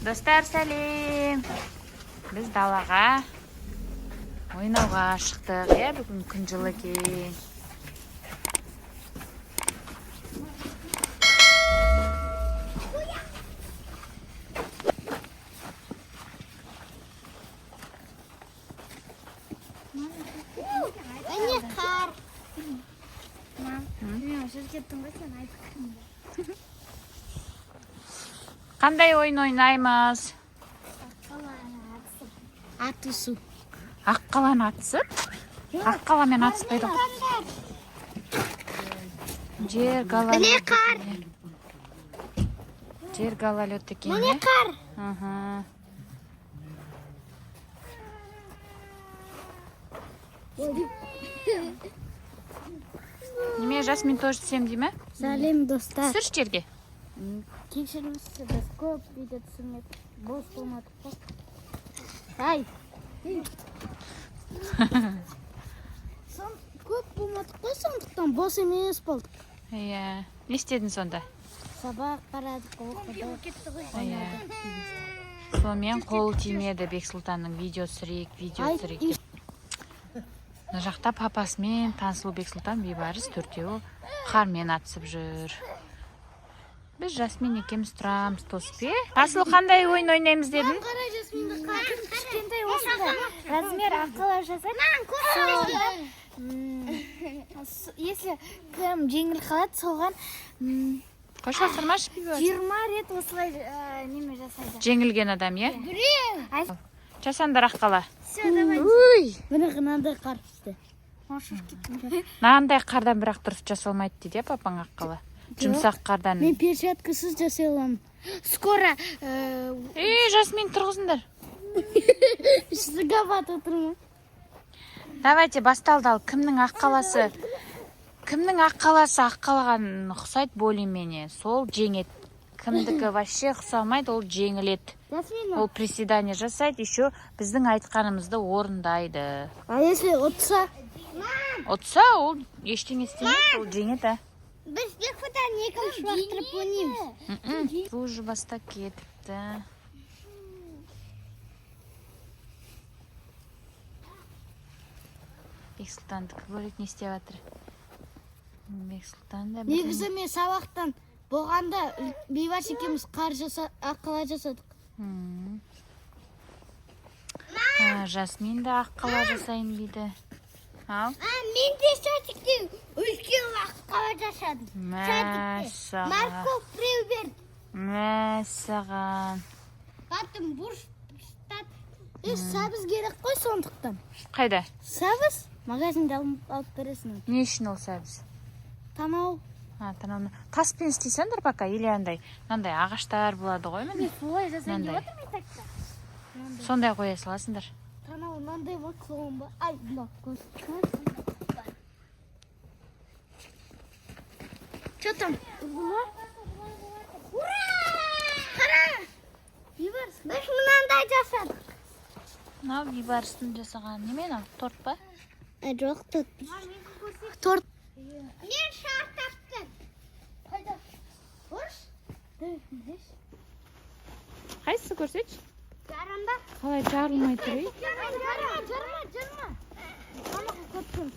Достар, сәлем. Біз далаға ойнауға шықтық. Бүгін күн жылы екен. Қандай ойын ойнаймыз? Атысу. Аққаланы атысып? Аққаламен атыспайды. Жер гололед. Міне қар. Жер гололед екен. Міне қар. Неме, Жасмин тоже түсем дей ме? Сәлем достар. Түсірші жерге. Кешіріңіз, біз көп видео түсірмедік. Бос болмадық қой. Ай. Көп болмадық қой, сондықтан бос емес болдық. Иә. Не істедің сонда? Сабақ қарадық, оқыдық. Иә. Сонымен қол тимеді Бексұлтанның видео түсірейік. Мына жақта папасымен Тансұлу, Бексұлтан, Бейбарыс төртеуі қармен атысып жүр. Біз Жасмин екеуміз тұрамыз тоспе. Тансұлу, қандай ойын ойнаймыз дедің? Қара Жасминді қатын кішкентай осында. Размер аққала жасайды. Если кім жеңіл қалады, соған Қоштастырмашы Бейбарыс. 20 рет осылай неме жасайды. Жеңілген адам, е? Жасандар аққала. Міне қынандай қар түсті. Нағандай қардан бірақ дұрыс жасалмайды дейді, папаң аққала. Жұмсақ қардан. Мен перчаткасыз жасай аламын. Скоро Жасмин, тұрғызыңдар. Сізге батып тұрмын. Давайте басталды ал. Кімнің аққаласы аққалаған ұқсайды более-менее. Сол жеңет. Кімдікі вообще ұқсамайды, ол жеңілет. Ол приседание жасайды, еще біздің айтқанымызды орындайды. А если отса? Отса, ол ештеңе істемейді, ол жеңет, а? Біз Бекфудан екінші уақыттырып ойнаймыз. Бұл уже бастап кетіпті. Бексұлтандікі бөлек не істеп жатыр? Бексұлтан да Негізі мен сабақтан болғанда Бейбарыс екеуміз аққала жасадық. Жасмин да аққала жасайын дейді. Ал? Мен де сәтіктен үлкен аққала жасадым. Мәссаған. Марков Привер. Мәссаған. Қатым бұрш ұстат. Сабыз керек қой сондықтан. Қайда? Сабыз магазинде алып бересің. Не үшін ол сәбіз? Танау. Танауны. Таспен істейсіңдер пока, или андай ағаштар болады ғой міне. Солай жасайын деп отырмын айтақта. Сондай қоя саласыңдар. Танау мынандай ба, клоун ба? Ай, мына көз. Что там? Ура! Қара! Бейбарыс, біз мынандай жасадық. Мынау Бейбарыстың жасаған неме мынау? Торт па? Жоқ, торт. Мен шар таптым. Қайда? Көрш? Қайсысы көрсетші? Жарымда? Қалай жарылмай тұр, ей? Жарма. Қамаға көптім.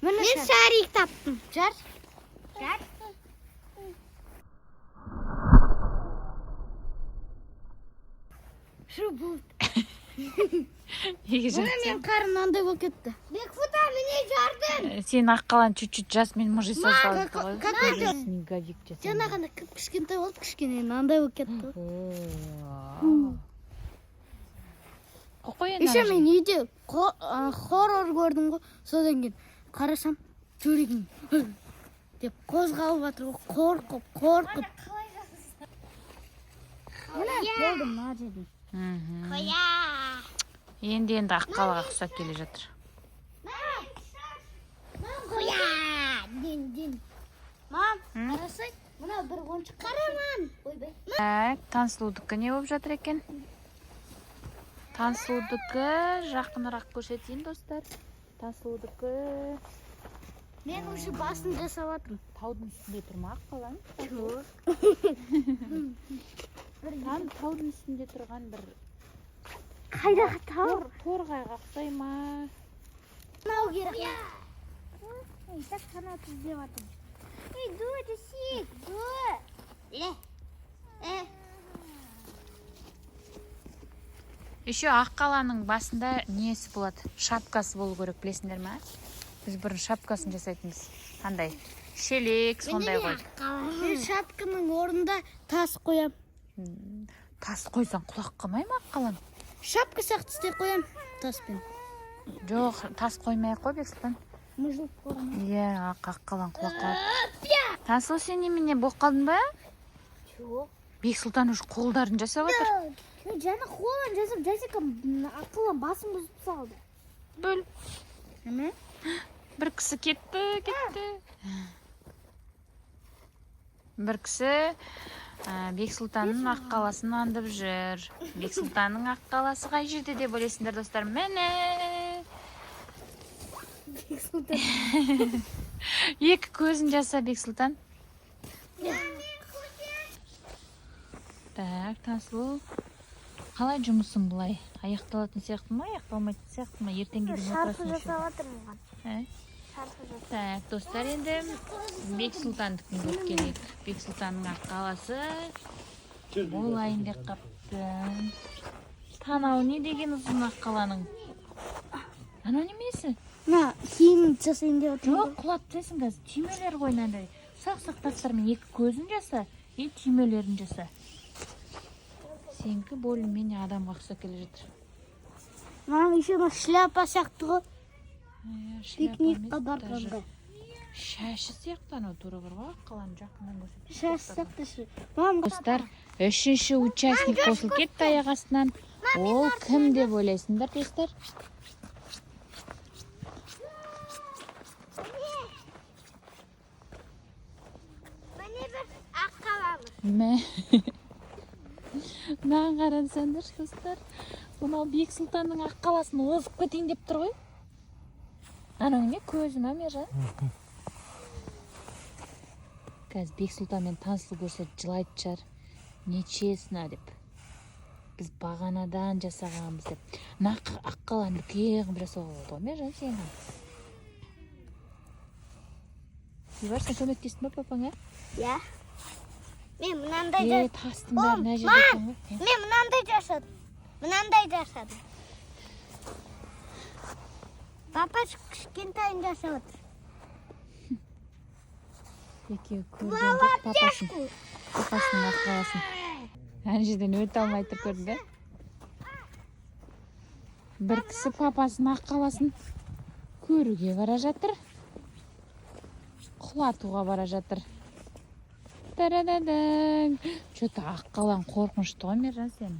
Мен шарик таптым. Жар. Шу болды. Мен қарым мынандай болып кетті. Бекфута, міне жардың. Сен аққалан чуть-чуть Жасмин мұжи салды ғой. Жаңағында кішкентай болды, кішкене мынандай болып кетті. Еще мен үйде хоррор көрдім ғой, содан кейін қарасам жүрегім деп қозғалып жатыр ғой, қорқып. Болдым мына жерден. Енді аққалаға ұқсап келе жатыр. Ден. Мам, қарасай, мына бір ойыншық қараман. Тансұлудікі не болып жатыр екен? Тансұлудікі жақынырақ көрсетейін, достар. Тансұлудікі Мен уже басын жасап жатырмын. Таудың үстінде тұрмақ қалаң. таудың үстінде тұрған бір Қайдағы тау? торғайға ұқсай ма? Мынау керек. Ей, так қанат іздеп жатырмын. Ей, дуй, түсейік, дуй. Еще аққаланың басында несі болады? Шапкасы болу керек, білесіңдер ма? Біз бұрын шапкасын жасайтынбыз. Қандай? Шелек, сондай қойдық. Мен шапканың орнында тас қоям. Тас қойсаң құлақ қалмай ма аққалаң? Шапка сияқты істеп қоям таспен. Жоқ, тас қоймай ақ қой, Бексұлтан. Мұжылып қоям. Иә, аққалаң құлақ қалады. Тасыл, сен немене болып қалдың ба? Жоқ. Бексұлтан уже қолдарын жасап отыр. Жаңа қолын жасап, Жасика ақылын басын бұзып салды. Бөл. Әме? Бір кісі кетті. Бір кісі Бексұлтанның аққаласын андып жүр. Бексұлтанның аққаласы қай жерде деп ойлайсыңдар, достар? Міне. Екі көзін жаса, Бексұлтан. Так, Тасыл. Қалай жұмысың бұлай? Аяқталатын сияқты ма, аяқталмайтын сияқты ма? Ертеңге дейін отырасың. Шарпы жасап жатырмын оған. Так, достар, енді Бексұлтандікін көріп келейік. Бексұлтанның аққаласы болайын деп қапты. Танау не деген ұзын аққаланың? Анау немесі? На, киім жасайын деп отырмын. Жоқ, құлап түсесің қазір. Түймелер ғой мынандай. Сақ-сақ тастармен екі көзін жаса, и түймелерін жаса. Сенкі более-менее адамға ұқсап келе жатыр. Мам, еще шляпа сияқты ғой. Пикникқа барғанда. Шашы сияқты анау тура бар ғой, аққаланы жақыннан көрсетіп. Шашы сияқты ше. Мам, Достар, үшінші участник қосылып кетті аяқ астынан. Ол кім деп ойлайсыңдар, достар? міне бір аққаламыз. Маған қарансаңдар, достар. Мынау Бексұлтанның аққаласын озып кетейін деп тұр ғой. Анау не көзі ма, Мержан? Қазір Бексұлтанмен танысу көрсе жылайды шығар. Нечесіне деп. Біз бағанадан жасағанбыз деп. Мына аққаланы үлкен қылып жасауға болды ғой, Мержан, сен. Бибар, сен көмектестің ба папаңа? Иә. Мен мынандай тастың бәрі мына жерде екен ғой. Мен мынандай жасадым. Мынандай жасадым. Папа кішкентайын жасап отыр. Екеуі көрген жоқ папасының аққаласын. Ән жерден өте алмай тұр, көрдің бе? Бір кісі папасының аққаласын көруге бара жатыр. Құлатуға бара жатыр. Тарададаң. Что-то аққалаң қорқынышты ғой, Мержан, сен.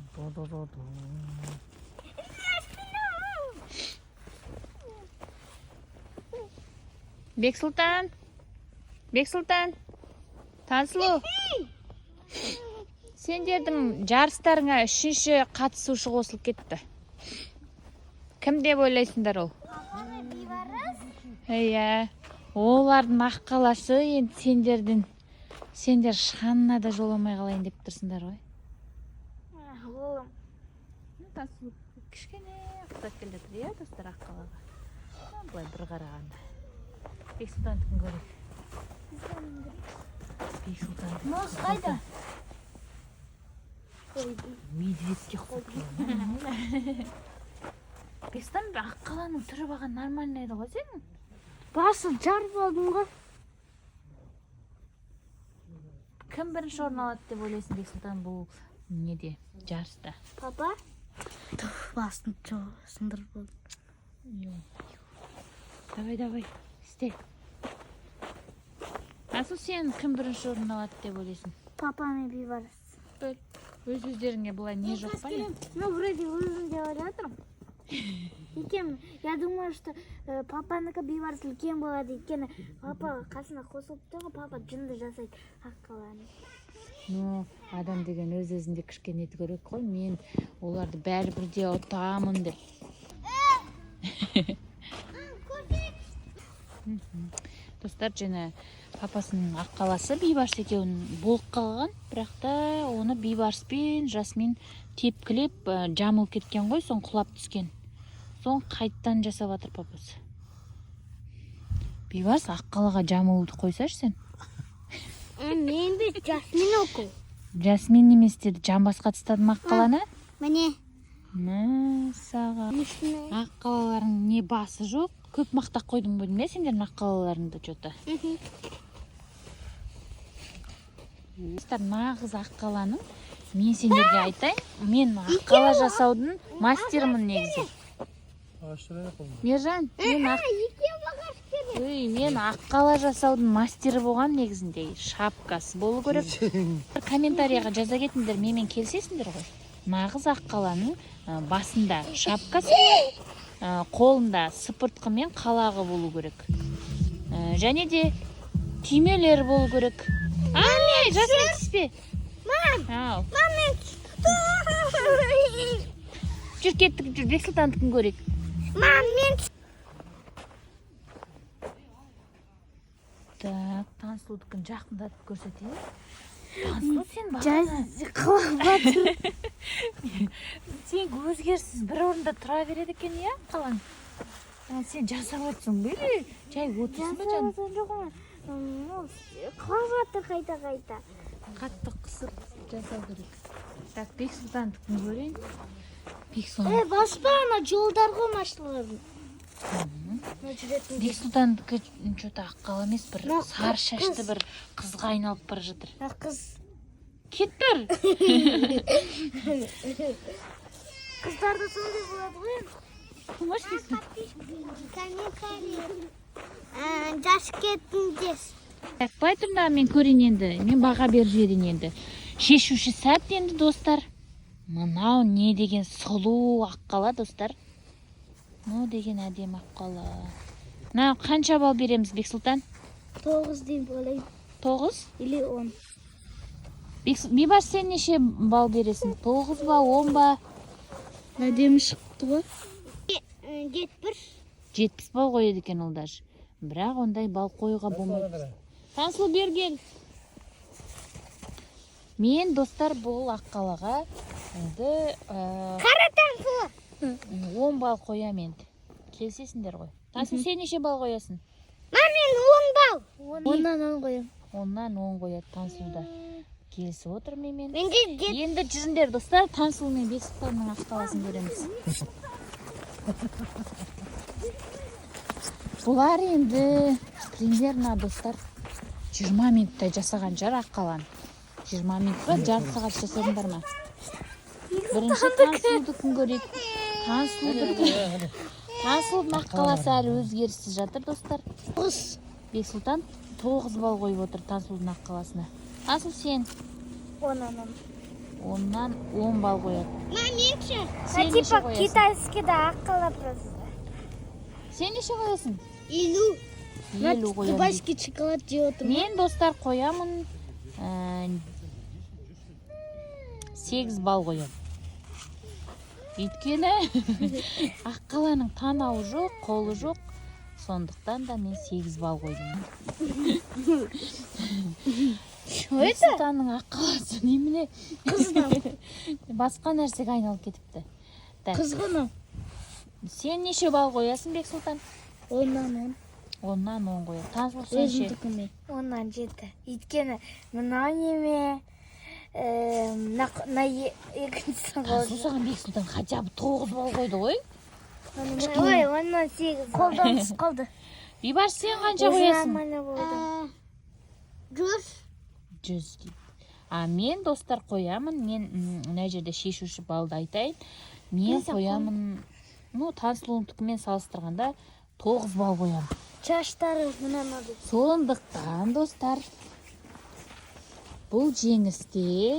Бексұлтан. Бексұлтан. Тансылу. Сендердің жарыстарыңа үшінші қатысушы қосылып кетті. Кім деп ойлайсыңдар ол? Иә. Олардың аққаласы енді сендер шанына да жоламай қалайын деп тұрсыңдар ғой. Олым. Тансылу кішкене ұқсап келе жатыр, иә, достар, аққалаға. Былай бір қарағанда. Бексұлтандікін көрейік. Бексұлтандық. Мұз қайда? Медведке ұқсап келе. Бексұлтан, аққаланың түрі баған нормальный еді ғой сенің? Басы жар болдың ғой. Кім бірінші орын алады деп ойлайсың, Бексұлтан, бұл неде, жарыста? Папа? Басын сындырып болды. Давай, істе. Асыл, сен кім бірінші орын алады деп ойлайсың? Папа мен Бибарыс. Өз-өздеріңе бұлай не жоқ па не? Ну, вроде өзім деп ойлатырмын. Екен, я думаю, что папаныкі Бибарыс үлкен болады. Екен, папа қасына қосылып тұр, папа жынды жасайды аққаланы. Ну, адам деген өз-өзінде кішкене керек қой. Мен оларды бәрі бірде ұтамын деп. Достар, және Папасының аққаласы Бейбарыс екеуін болып қалған, бірақ та оны Бейбарыс пен Жасмин тепкілеп жамылып кеткен ғой, соң құлап түскен. Соң қайттан жасап жатыр папасы. Бейбарыс, аққалаға жамылуды қойсашы сен. Мен бе Жасмин оку. Жасмин емес деді, жамбасқа тастадым аққаланы. Міне. Саға. Аққалаларың не басы жоқ? Көп мақтақ қойдың бөлдің бе сендердің аққалаларыңды жота? Нағыз аққаланың, мен сендерге айтайын, мен аққала жасаудың мастерімін негізі. Мержан, мен аққала жасаудың мастері болған негізінде. Шапкасы болу керек. Комментарияға жаза кетіңдер, менімен келісесіңдер ғой. Нағыз аққаланың басында шапкасы, қолында сыпыртқы мен қалағы болу керек. Және де түймелер болу керек. Ай, жасын түспе. Мам, жүр кеттік, жүр Бексұлтандікін көрейік. Мам, мен... Так, Тансұлдікін жақындатып көрсетейін. Тансұл, сен Қылып сен өзгерсіз бір орында тұра береді екен, иә, қалаң? Сен жасап өтсің бе? Жай отырсың ба, жан? Қылып қайта. Қатты қысып жасау керек. Так, Бексұлтандікін көрейін. Баспа ана жолдарға машыларын. Бексұлтандікі жота аққала емес, бір сары шашты бір қызға айналып бара жатыр. Қыз. Кет бір! Қыздарды сондай болады ғой. Құмаш дейсің? Жас кетіңдес. Бай тұрда мен көрейін енді, мен баға беріп жіберейін енді. Шешуші сәт енді, достар. Мынау не деген сұлу аққала, достар. Мынау деген әдем аққала. Мынау қанша бал береміз, Бексұлтан? 9 дейін болайын. 9? Или 10. Бейбарыс, сен неше бал бересің? 9 ба, 10 ба? Әдемі шықты ғой. 70 бал қойды екен ол даже. Бірақ ондай бал қоюға болмайды. Тансұл, бер кел. Мен, достар, бұл аққалаға Қара Тансұл! 10 бал қоям енді. Келсесіңдер ғой. Тансұл, сен неше бал қоясың? Мен 10 бал. 10-нан 10 қоям. 10-нан 10 қояды Тансұлда. Келісіп отыр менімен. Менде Енді жүріңдер, достар, Тансұл мен Бексұлтанның аққаласын көреміз. Бұлар енді примерно, достар, 20 минуттай жасаған жар аққалан. 20 минут ба, жарты сағат жасадыңдар ма? Бірінші Тансұлдікін көрейік. Тансұлдың аққаласы әлі өзгеріссіз жатыр, достар. Бексұлтан 9 бал қойып отыр Тансұлдың аққаласына. Тансұл, сен? 10-нан 10 бал қояды. Менше. Сен неше Типа қоясың? китайскийда аққала просто. Сен неше қоясың? 50. 50 қоямын. Дубайский шоколад жеп отырмын. Мен, достар, қоямын 8 бал қоям. Өйткені аққаланың танауы жоқ, қолы жоқ. Сондықтан да мен 8 бал қойдым. Бексұлтанның аққаласы немене? Басқа нәрсеге айналып кетіпті. Қызғыны. Сен неше бал қоясың, Бексұлтан? 10-нан 10. 10-нан 10 қояды. Тансұл, сен ше? 10-нан 7. Өйткені мынау неме екіншісін Тансұл, саған Бексұлтан хотя бы 9 бал қойды ғой? Ой, 10-нан 8. Қолдан тыс қалды. Бейбарыс, сен қанша қоясың? 100 дейді. Мен, достар, қоямын. Мен мына жерде шешуші балды айтайын. Мен қоямын, Тансұлдікімен салыстырғанда 9 бал қоямын. Шаштары мұнан алды. Сондықтан, достар, бұл жеңісте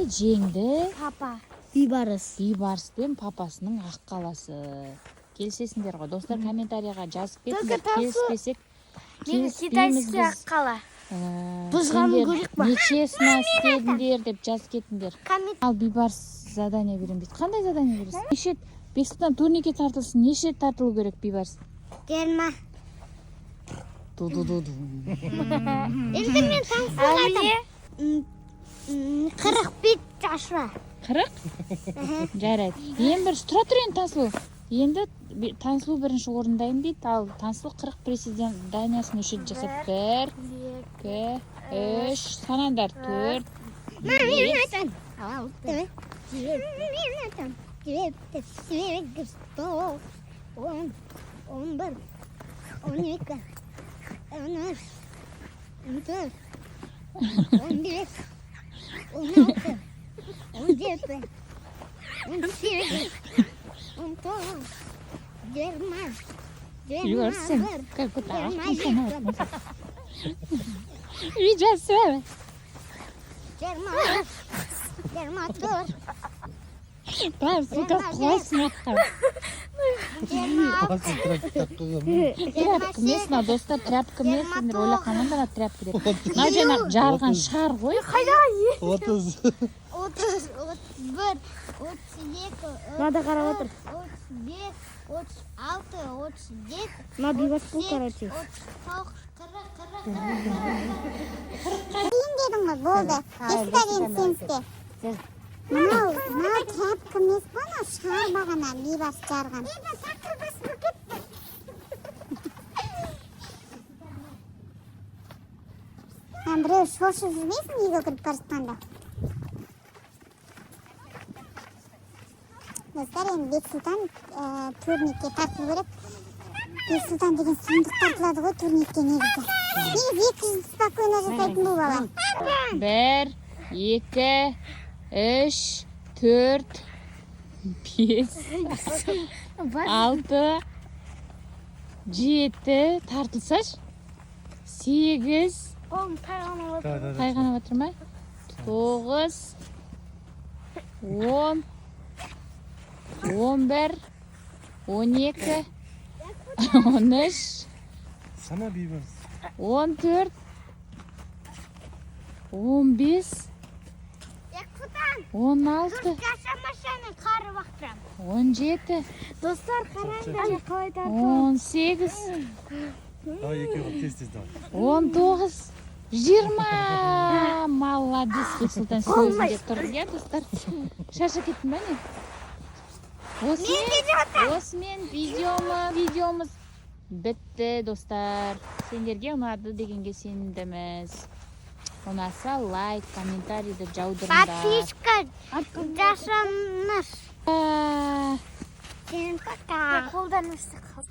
жеңді Папа. Бейбарыс. Бейбарыс пен папасының аққаласы. Келісесіңдер ғой, достар, комментарияға жазып кетіңдер. Келіспесек, келіспейміз біз. Аққала. Сендер нечесін істедіңдер деп жазып кетіңдер. Ал Бейбарыс задание берем дейді. Қандай задание бересің? Неше Бексұлтан турникке тартылсын, неше тартылу керек Бейбарыс? 20. Ду-ду-ду-ду. Endi men tansiq aytaman. 41 жашта. 40? Жарайды. Ең бірінші тұра тұр енді Тансұлу. Енді Тансұлу бірінші орындайын дейді. Ал Тансұлу 40 приседаниясын үшет жасап. 1, 2, 3, санаңдар. 4, 5. Юрсен, как будто Видео Там, сука, классно. Тряпка местна, достар, тряпка местна. Ойлап қаманда тряпка деп. Мына жаңа жарған шар ғой. 30. 31, 32, Надо қарап отыр. 35, 36, 37. Мына бейбас бұл, короче. Дейін дедің ғой, болды. Естіген сенсте. Мынау тряпка емес па, мынау шар бағана бейбас жарған. Біреу шошып жүрмейсің үйге кіріп бара жатқанда. Достар, енді Бексұлтан турникке тартылу керек. Бексұлтан деген сұмдық тартылады ғой турникке негізі. Негізі 200 спокойно жасайтын бұл бала. 1, 2, 3, 4, 5, 6, 7, тартылсаш. 8, тайғанап отыр ма? 9, 10, 11, 12, 13, Sana beyaz. 14, 15, 16, Yaşamışanı karı baktım. 17, Dostlar kararınca kalay tartı. 18, Daha yakıyor tez daha. 19, 20. Молодец, Бексұлтан сөзінде тұр. Иә, достар. Шашы кеттің ба не? Осымен видеомыз бітті, достар. Сендерге ұнады дегенге сендіміз. Ұнаса лайк, комментарийді жаудырыңдар. Подписка жасаңыз. Сен пока. Қолдан өсті қалды.